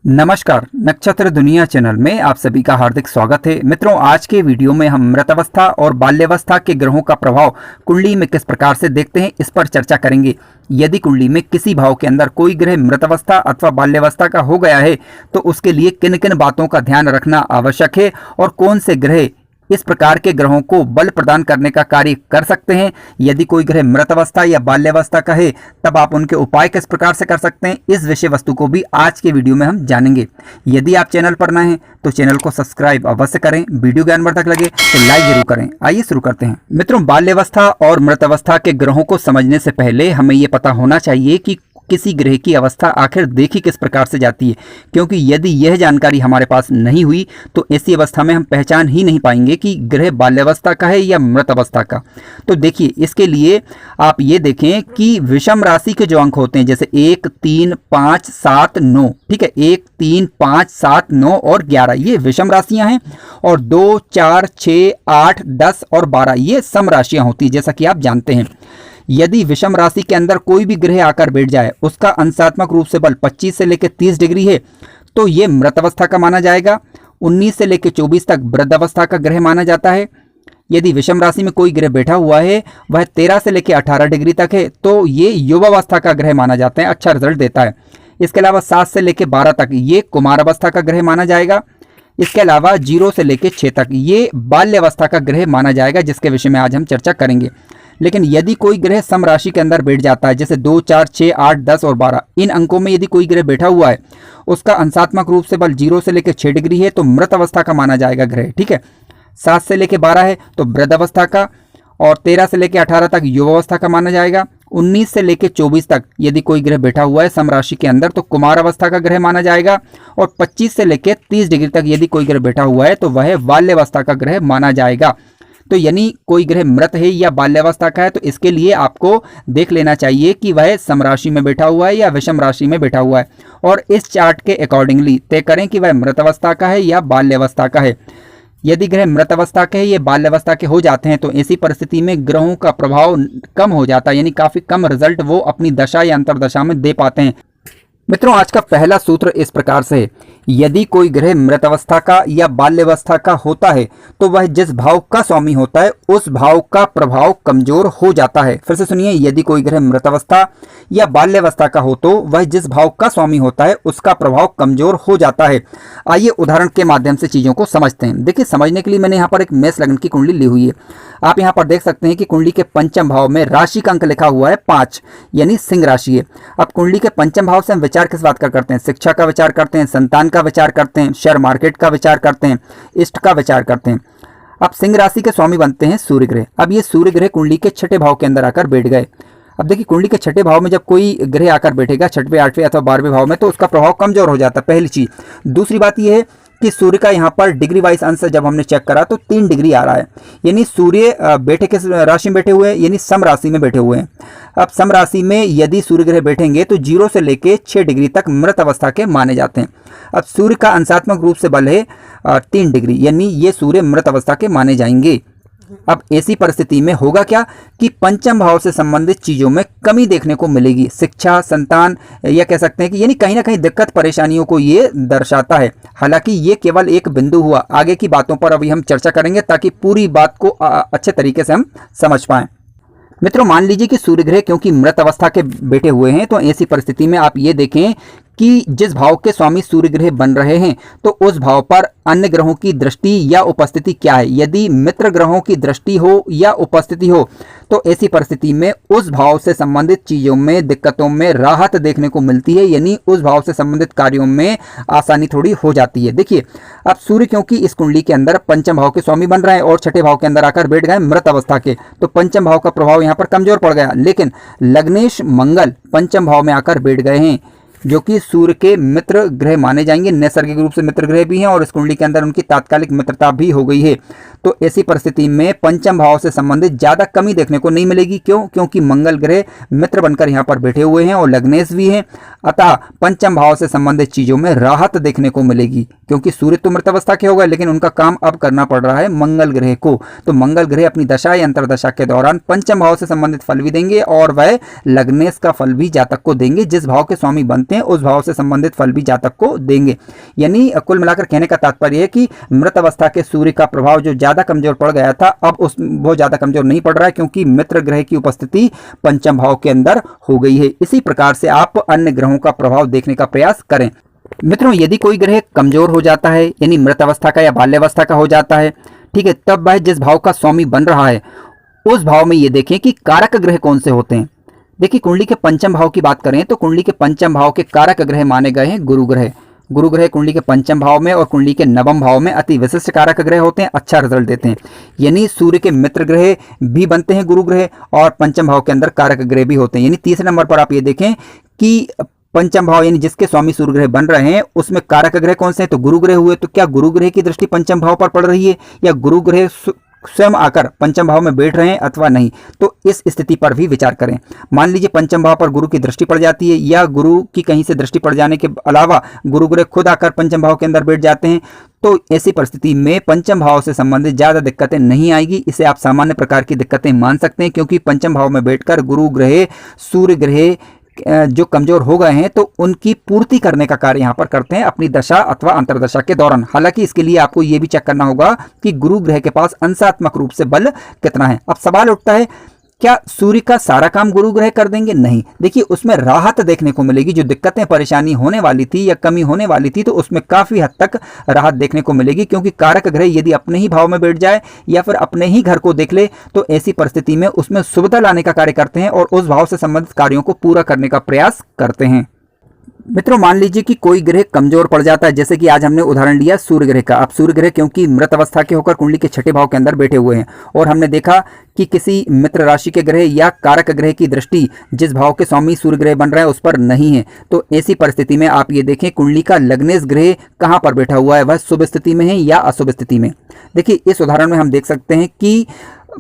नमस्कार, नक्षत्र दुनिया चैनल में आप सभी का हार्दिक स्वागत है। मित्रों, आज के वीडियो में हम मृतावस्था और बाल्यावस्था के ग्रहों का प्रभाव कुंडली में किस प्रकार से देखते हैं, इस पर चर्चा करेंगे। यदि कुंडली में किसी भाव के अंदर कोई ग्रह मृतावस्था अथवा बाल्यावस्था का हो गया है तो उसके लिए किन किन बातों का ध्यान रखना आवश्यक है और कौन से ग्रह इस प्रकार के ग्रहों को बल प्रदान करने का कार्य कर सकते हैं। यदि कोई ग्रह मृतावस्था या बाल्यावस्था का है तब आप उनके उपाय किस प्रकार से कर सकते हैं, इस विषय वस्तु को भी आज के वीडियो में हम जानेंगे। यदि आप चैनल पर नए हैं तो चैनल को सब्सक्राइब अवश्य करें, वीडियो ज्ञानवर्धक लगे तो लाइक जरूर करें। आइए शुरू करते हैं। मित्रों, बाल्यावस्था और मृतावस्था के ग्रहों को समझने से पहले हमें यह पता होना चाहिए कि किसी ग्रह की अवस्था आखिर देखी किस प्रकार से जाती है, क्योंकि यदि यह जानकारी हमारे पास नहीं हुई तो ऐसी अवस्था में हम पहचान ही नहीं पाएंगे कि ग्रह बाल्यावस्था का है या मृत अवस्था का। तो देखिए, इसके लिए आप ये देखें कि विषम राशि के जो अंक होते हैं, जैसे 1, 3, 5, 7, 9, ठीक है, 1, 3, 5, 7, 9 और 11 ये विषम राशियां हैं, और 2, 4, 6, 8, 10 और 12 ये सम राशियां होती है, जैसा कि आप जानते हैं। यदि विषम राशि के अंदर कोई भी ग्रह आकर बैठ जाए, उसका अंशात्मक रूप से बल 25 से लेकर 30 डिग्री है तो ये मृत अवस्था का माना जाएगा। 19 से लेकर 24 तक वृद्ध अवस्था का ग्रह माना जाता है। यदि विषम राशि में कोई ग्रह बैठा हुआ है, वह 13 से लेकर 18 डिग्री तक है तो ये युवावस्था का ग्रह माना जाता है, अच्छा रिजल्ट देता है। इसके अलावा 7 से लेकर 12 तक ये कुमार अवस्था का ग्रह माना जाएगा। इसके अलावा 0 से लेकर 6 तक ये बाल्यावस्था का ग्रह माना जाएगा, जिसके विषय में आज हम चर्चा करेंगे। लेकिन यदि कोई ग्रह सम राशि के अंदर बैठ जाता है, जैसे 2, 4, 6, 8, 10 और 12, इन अंकों में यदि कोई ग्रह बैठा हुआ है, उसका अंशात्मक रूप से बल 0 से लेकर 6 डिग्री है तो मृत अवस्था का माना जाएगा ग्रह, ठीक है। 7 से लेकर 12 है तो वृद्ध अवस्था का, और 13 से लेकर 18 तक युवावस्था का माना जाएगा। 19 से लेकर 24 तक यदि कोई ग्रह बैठा हुआ है सम राशि के अंदर तो कुमार अवस्था का ग्रह माना जाएगा, और 25 से लेकर 30 डिग्री तक यदि कोई ग्रह बैठा हुआ है तो वह बाल्यावस्था का ग्रह माना जाएगा। तो यानी कोई ग्रह मृत है या बाल्यावस्था का है तो इसके लिए आपको देख लेना चाहिए कि वह सम राशि में बैठा हुआ है या विषम राशि में बैठा हुआ है, और इस चार्ट के अकॉर्डिंगली तय करें कि वह मृत अवस्था का है या बाल्यावस्था का है। यदि ग्रह मृत अवस्था के है या बाल्यावस्था के हो जाते हैं तो ऐसी परिस्थिति में ग्रहों का प्रभाव कम हो जाता है, यानी काफी कम रिजल्ट वो अपनी दशा या अंतरदशा में दे पाते हैं। मित्रों, आज का पहला सूत्र इस प्रकार से है, यदि कोई ग्रह मृत अवस्था का या बाल्यावस्था का होता है तो वह जिस भाव का स्वामी होता है उस भाव का प्रभाव कमजोर हो जाता है। फिर से सुनिए, यदि कोई ग्रह मृत अवस्था या बाल्यावस्था का हो तो वह जिस भाव का स्वामी होता है उसका प्रभाव कमजोर हो जाता है। आइए उदाहरण के माध्यम से चीजों को समझते हैं। देखिए, समझने के लिए मैंने यहाँ पर एक मेष लग्न की कुंडली ली हुई है। आप यहाँ पर देख सकते हैं कि कुंडली के पंचम भाव में राशि का अंक लिखा हुआ है 5, यानी सिंह राशि है। अब कुंडली के पंचम भाव से हम विचार किस बात का करते हैं? शिक्षा का विचार करते हैं, संतान का विचार करते हैं, शेयर मार्केट का विचार करते हैं, इष्ट का विचार करते हैं। अब सिंह राशि के स्वामी बनते हैं सूर्य ग्रह। अब ये सूर्य ग्रह कुंडली के छठे भाव के अंदर आकर बैठ गए। अब देखिए, कुंडली के छठे भाव में जब कोई ग्रह आकर बैठेगा, छठवें, 8वें अथवा 12वें भाव में, तो उसका प्रभाव कमजोर हो जाता है, पहली चीज। दूसरी बात यह है कि सूर्य का यहाँ पर डिग्री वाइज अंश जब हमने चेक करा तो 3 डिग्री आ रहा है, यानी सूर्य बैठे किस राशि में बैठे हुए हैं, यानी सम राशि में बैठे हुए हैं। अब सम राशि में यदि सूर्य ग्रह बैठेंगे तो 0 से लेकर 6 डिग्री तक मृत अवस्था के माने जाते हैं। अब सूर्य का अंशात्मक रूप से बल है 3 डिग्री, यानी ये सूर्य मृत अवस्था के माने जाएंगे। अब ऐसी परिस्थिति में होगा क्या कि पंचम भाव से संबंधित चीजों में कमी देखने को मिलेगी। शिक्षा, संतान, या कह सकते हैं कि यानी कहीं ना कहीं दिक्कत परेशानियों को ये दर्शाता है। हालांकि ये केवल एक बिंदु हुआ, आगे की बातों पर अभी हम चर्चा करेंगे ताकि पूरी बात को अच्छे तरीके से हम समझ पाएं। मित्रों, मान लीजिए कि सूर्य ग्रह क्योंकि मृत अवस्था के बैठे हुए हैं तो ऐसी परिस्थिति में आप ये देखें कि जिस भाव के स्वामी सूर्य ग्रह बन रहे हैं तो उस भाव पर अन्य ग्रहों की दृष्टि या उपस्थिति क्या है। यदि मित्र ग्रहों की दृष्टि हो या उपस्थिति हो तो ऐसी परिस्थिति में उस भाव से संबंधित चीजों में, दिक्कतों में राहत देखने को मिलती है, यानी उस भाव से संबंधित कार्यों में आसानी थोड़ी हो जाती है। देखिए, अब सूर्य क्योंकि इस कुंडली के अंदर पंचम भाव के स्वामी बन रहे हैं और छठे भाव के अंदर आकर बैठ गए मृत अवस्था के, तो पंचम भाव का प्रभाव यहाँ पर कमजोर पड़ गया। लेकिन लग्नेश मंगल पंचम भाव में आकर बैठ गए हैं, जो कि सूर्य के मित्र ग्रह माने जाएंगे, नैसर्गिक रूप से मित्र ग्रह भी हैं और इस कुंडली के अंदर उनकी तात्कालिक मित्रता भी हो गई है। तो ऐसी परिस्थिति में पंचम भाव से संबंधित ज्यादा कमी देखने को नहीं मिलेगी। क्यों? क्योंकि मंगल ग्रह मित्र बनकर यहाँ पर बैठे हुए हैं और लग्नेश भी हैं, अतः पंचम भाव से संबंधित चीजों में राहत देखने को मिलेगी। क्योंकि सूर्य तो मृत अवस्था के हो गए, लेकिन उनका काम अब करना पड़ रहा है मंगल ग्रह को। तो मंगल ग्रह अपनी दशा या अंतरदशा के दौरान पंचम भाव से संबंधित फल भी देंगे और वह लग्नेश का फल भी जातक को देंगे, जिस भाव के स्वामी बनते बनते हैं उस भाव से संबंधित फल भी जातक को देंगे। यानी कुल मिलाकर कहने का तात्पर्य है कि मृत अवस्था के सूर्य का प्रभाव जो ज्यादा कमजोर पड़ गया था अब वो ज्यादा कमजोर नहीं पड़ रहा है, क्योंकि मित्र ग्रह की उपस्थिति पंचम भाव के अंदर हो गई है। इसी प्रकार से आप अन्य ग्रहों का प्रभाव देखने का प्रयास करें। मित्रों, यदि कोई ग्रह कमजोर हो जाता है यानी मृत अवस्था का या बाल्यावस्था का हो जाता है, ठीक है, तब वह जिस भाव का स्वामी बन रहा है उस भाव में ये देखें कि कारक ग्रह कौन से होते हैं। देखिए, कुंडली के पंचम भाव की बात करें तो कुंडली के पंचम भाव के कारक ग्रह माने गए हैं गुरु ग्रह। गुरु ग्रह कुंडली के पंचम भाव में और कुंडली के नवम भाव में अति विशिष्ट कारक ग्रह होते हैं, अच्छा रिजल्ट देते हैं। यानी सूर्य के मित्र ग्रह भी बनते हैं गुरु ग्रह और पंचम भाव के अंदर कारक ग्रह भी होते हैं। यानी तीसरे नंबर पर आप ये देखें कि पंचम भाव यानी जिसके स्वामी सूर्य ग्रह बन रहे हैं उसमें कारक ग्रह कौन से हैं, तो गुरु ग्रह हुए। तो क्या गुरु ग्रह की दृष्टि पंचम भाव पर पड़ रही है या गुरु ग्रह स्वयं आकर पंचम भाव में बैठ रहे हैं अथवा नहीं, तो इस स्थिति पर भी विचार करें। मान लीजिए पंचम भाव पर गुरु की दृष्टि पड़ जाती है या गुरु की कहीं से दृष्टि पड़ जाने के अलावा गुरु ग्रह खुद आकर पंचम भाव के अंदर बैठ जाते हैं, तो ऐसी परिस्थिति में पंचम भाव से संबंधित ज्यादा दिक्कतें नहीं आएगी। इसे आप सामान्य प्रकार की दिक्कतें मान सकते हैं, क्योंकि पंचम भाव में बैठकर गुरु ग्रह सूर्य ग्रह जो कमजोर हो गए हैं तो उनकी पूर्ति करने का कार्य यहां पर करते हैं अपनी दशा अथवा अंतर्दशा के दौरान। हालांकि इसके लिए आपको यह भी चेक करना होगा कि गुरु ग्रह के पास अंशात्मक रूप से बल कितना है। अब सवाल उठता है, क्या सूर्य का सारा काम गुरु ग्रह कर देंगे? नहीं। देखिए, उसमें राहत देखने को मिलेगी। जो दिक्कतें परेशानी होने वाली थी या कमी होने वाली थी तो उसमें काफी हद तक राहत देखने को मिलेगी, क्योंकि कारक ग्रह यदि अपने ही भाव में बैठ जाए या फिर अपने ही घर को देख ले तो ऐसी परिस्थिति में उसमें सुविधा लाने का कार्य करते हैं और उस भाव से संबंधित कार्यों को पूरा करने का प्रयास करते हैं। मित्रों, मान लीजिए कि कोई ग्रह कमजोर पड़ जाता है, जैसे कि आज हमने उदाहरण लिया सूर्य ग्रह का। अब सूर्य ग्रह क्योंकि मृत अवस्था के होकर कुंडली के छठे भाव के अंदर बैठे हुए हैं और हमने देखा कि किसी मित्र राशि के ग्रह या कारक ग्रह की दृष्टि जिस भाव के स्वामी सूर्य ग्रह बन रहा है उस पर नहीं है, तो ऐसी परिस्थिति में आप ये देखें कुंडली का लग्नेश ग्रह कहाँ पर बैठा हुआ है, वह शुभ स्थिति में है या अशुभ स्थिति में। देखिए, इस उदाहरण में हम देख सकते हैं कि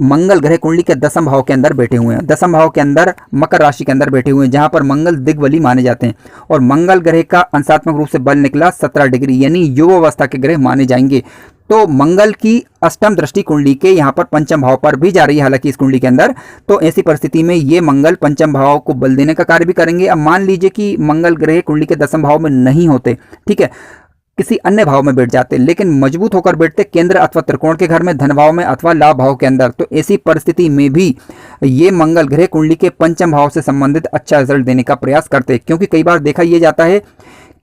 मंगल ग्रह कुंडली के दसम भाव के अंदर बैठे हुए हैं, दसम भाव के अंदर मकर राशि के अंदर बैठे हुए हैं, जहां पर मंगल दिग्बली माने जाते हैं और मंगल ग्रह का अंशात्मक रूप से बल निकला 17 डिग्री, यानी युव अवस्था के ग्रह माने जाएंगे। तो मंगल की अष्टम दृष्टि कुंडली के यहाँ पर पंचम भाव पर भी जा रही है, हालांकि इस कुंडली के अंदर। तो ऐसी परिस्थिति में ये मंगल पंचम भाव को बल देने का कार्य भी करेंगे। अब मान लीजिए कि मंगल ग्रह कुंडली के दसम भाव में नहीं होते, ठीक है, किसी अन्य भाव में बैठ जाते, लेकिन मजबूत होकर बैठते केंद्र अथवा त्रिकोण के घर में, धन भाव में अथवा लाभ भाव के अंदर, तो ऐसी परिस्थिति में भी ये मंगल ग्रह कुंडली के पंचम भाव से संबंधित अच्छा रिजल्ट देने का प्रयास करते। क्योंकि कई बार देखा यह जाता है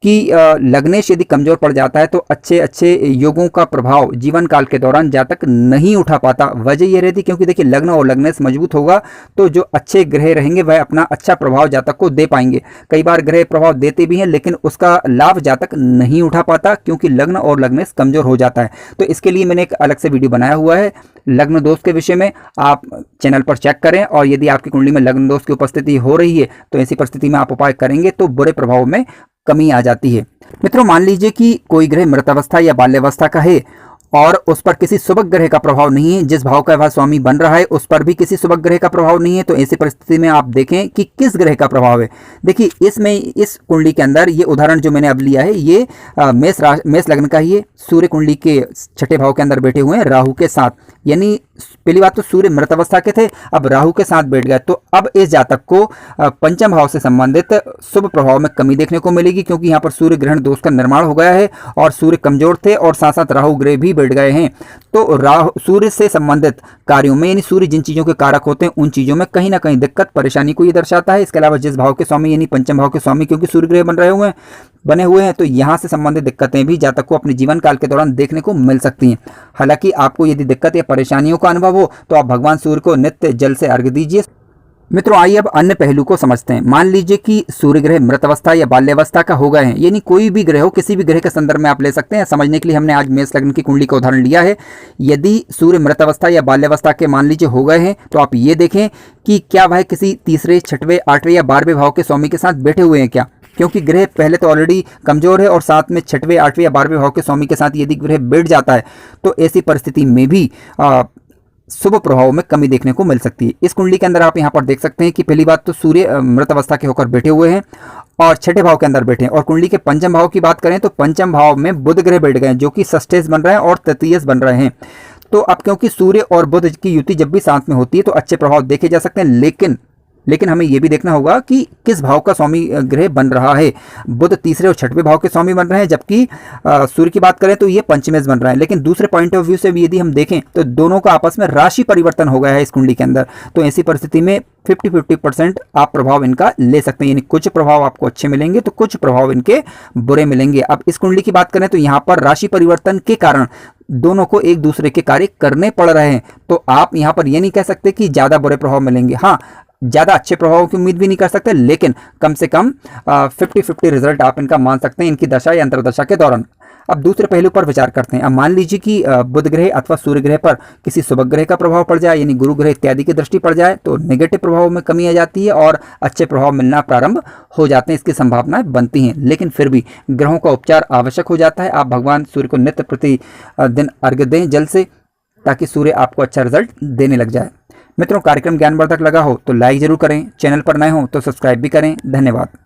कि लग्नेश यदि कमजोर पड़ जाता है तो अच्छे अच्छे योगों का प्रभाव जीवन काल के दौरान जातक नहीं उठा पाता। वजह यह रहती क्योंकि देखिए लग्न और लग्नेश मजबूत होगा तो जो अच्छे ग्रह रहेंगे वह अपना अच्छा प्रभाव जातक को दे पाएंगे। कई बार ग्रह प्रभाव देते भी हैं लेकिन उसका लाभ जातक नहीं उठा पाता क्योंकि लग्न और लग्नेश कमजोर हो जाता है। तो इसके लिए मैंने एक अलग से वीडियो बनाया हुआ है लग्न दोष के विषय में, आप चैनल पर चेक करें। और यदि आपकी कुंडली में लग्न दोष की उपस्थिति हो रही है तो ऐसी परिस्थिति में आप उपाय करेंगे तो बुरे प्रभाव में कमी आ जाती है। मित्रों, मान लीजिए कि कोई ग्रह मृतावस्था या बाल्यावस्था का है और उस पर किसी शुभ ग्रह का प्रभाव नहीं है, जिस भाव का वह स्वामी बन रहा है उस पर भी किसी शुभ ग्रह का प्रभाव नहीं है, तो ऐसी परिस्थिति में आप देखें कि किस ग्रह का प्रभाव है। देखिए इसमें इस कुंडली के अंदर ये उदाहरण जो मैंने अब लिया है ये मेष लग्न का ही है। सूर्य कुंडली के छठे भाव के अंदर बैठे हुए हैं राहु के साथ, यानी पहली बात तो सूर्य मृत अवस्था के थे, अब राहु के साथ बैठ गए। तो अब इस जातक को पंचम भाव से संबंधित शुभ प्रभाव में कमी देखने को मिलेगी क्योंकि यहाँ पर सूर्य ग्रहण दोष का निर्माण हो गया है और सूर्य कमजोर थे और साथ साथ राहु ग्रह भी बैठ गए हैं। तो राहु सूर्य से संबंधित कार्यों में यानी सूर्य जिन चीजों के कारक होते हैं उन चीजों में कहीं ना कहीं दिक्कत परेशानी को ये दर्शाता है। इसके अलावा जिस भाव के स्वामी यानी पंचम भाव के स्वामी क्योंकि सूर्य ग्रह बने हुए हैं तो यहाँ से संबंधित दिक्कतें भी जातक को अपने जीवन काल के दौरान देखने को मिल सकती हैं। हालांकि आपको यदि दिक्कत या परेशानियों का अनुभव हो तो आप भगवान सूर्य को नित्य जल से अर्घ्य दीजिए। मित्रों, आइए अब अन्य पहलू को समझते हैं। मान लीजिए कि सूर्य ग्रह मृत अवस्था या बाल्यावस्था का हो गए हैं, यानी कोई भी ग्रह हो, किसी भी ग्रह के संदर्भ में आप ले सकते हैं। समझने के लिए हमने आज मेष लग्न की कुंडली का उदाहरण लिया है। यदि सूर्य मृत अवस्था या बाल्यावस्था के मान लीजिए हो गए हैं तो आप ये देखें कि क्या वह किसी तीसरे, छठवें, आठवें या 12वें भाव के स्वामी के साथ बैठे हुए हैं क्या, क्योंकि ग्रह पहले तो ऑलरेडी कमजोर है और साथ में छठवें, आठवें या 12वें भाव के स्वामी के साथ यदि ग्रह बैठ जाता है तो ऐसी परिस्थिति में भी शुभ प्रभाव में कमी देखने को मिल सकती है। इस कुंडली के अंदर आप यहाँ पर देख सकते हैं कि पहली बात तो सूर्य मृत अवस्था के होकर बैठे हुए हैं और छठे भाव के अंदर बैठे हैं। और कुंडली के पंचम भाव की बात करें तो पंचम भाव में बुध ग्रह बैठ गए हैं जो कि षष्ठेश बन रहे हैं और तृतीयेश बन रहे हैं। तो अब क्योंकि सूर्य और बुध की युति जब भी साथ में होती है तो अच्छे प्रभाव देखे जा सकते हैं, लेकिन लेकिन हमें यह भी देखना होगा कि किस भाव का स्वामी ग्रह बन रहा है। बुध तीसरे और छठवें भाव के स्वामी बन रहे हैं, जबकि सूर्य की बात करें तो ये पंचमेश बन रहा है। लेकिन दूसरे पॉइंट ऑफ व्यू से भी यदि हम देखें तो दोनों का आपस में राशि परिवर्तन हो गया है इस कुंडली के अंदर। तो ऐसी परिस्थिति में 50-50% आप प्रभाव इनका ले सकते हैं, यानी कुछ प्रभाव आपको अच्छे मिलेंगे तो कुछ प्रभाव इनके बुरे मिलेंगे। अब इस कुंडली की बात करें तो यहाँ पर राशि परिवर्तन के कारण दोनों को एक दूसरे के कार्य करने पड़ रहे हैं। तो आप यहाँ पर यह नहीं कह सकते कि ज्यादा बुरे प्रभाव मिलेंगे, हाँ ज्यादा अच्छे प्रभाव की उम्मीद भी नहीं कर सकते, लेकिन कम से कम 50-50 रिजल्ट आप इनका मान सकते हैं इनकी दशा या अंतर्दशा के दौरान। अब दूसरे पहलू पर विचार करते हैं। अब मान लीजिए कि बुध ग्रह अथवा सूर्य ग्रह पर किसी शुभ ग्रह का प्रभाव पड़ जाए, यानी गुरु ग्रह इत्यादि की दृष्टि पड़ जाए, तो नेगेटिव प्रभाव में कमी आ जाती है और अच्छे प्रभाव मिलना प्रारंभ हो जाते हैं, इसकी संभावनाएं बनती हैं। लेकिन फिर भी ग्रहों का उपचार आवश्यक हो जाता है। आप भगवान सूर्य को नित्य प्रति दिन अर्घ्य दें जल से, ताकि सूर्य आपको अच्छा रिजल्ट देने लग जाए। मित्रों, कार्यक्रम ज्ञानवर्धक लगा हो तो लाइक जरूर करें, चैनल पर नए हो तो सब्सक्राइब भी करें। धन्यवाद।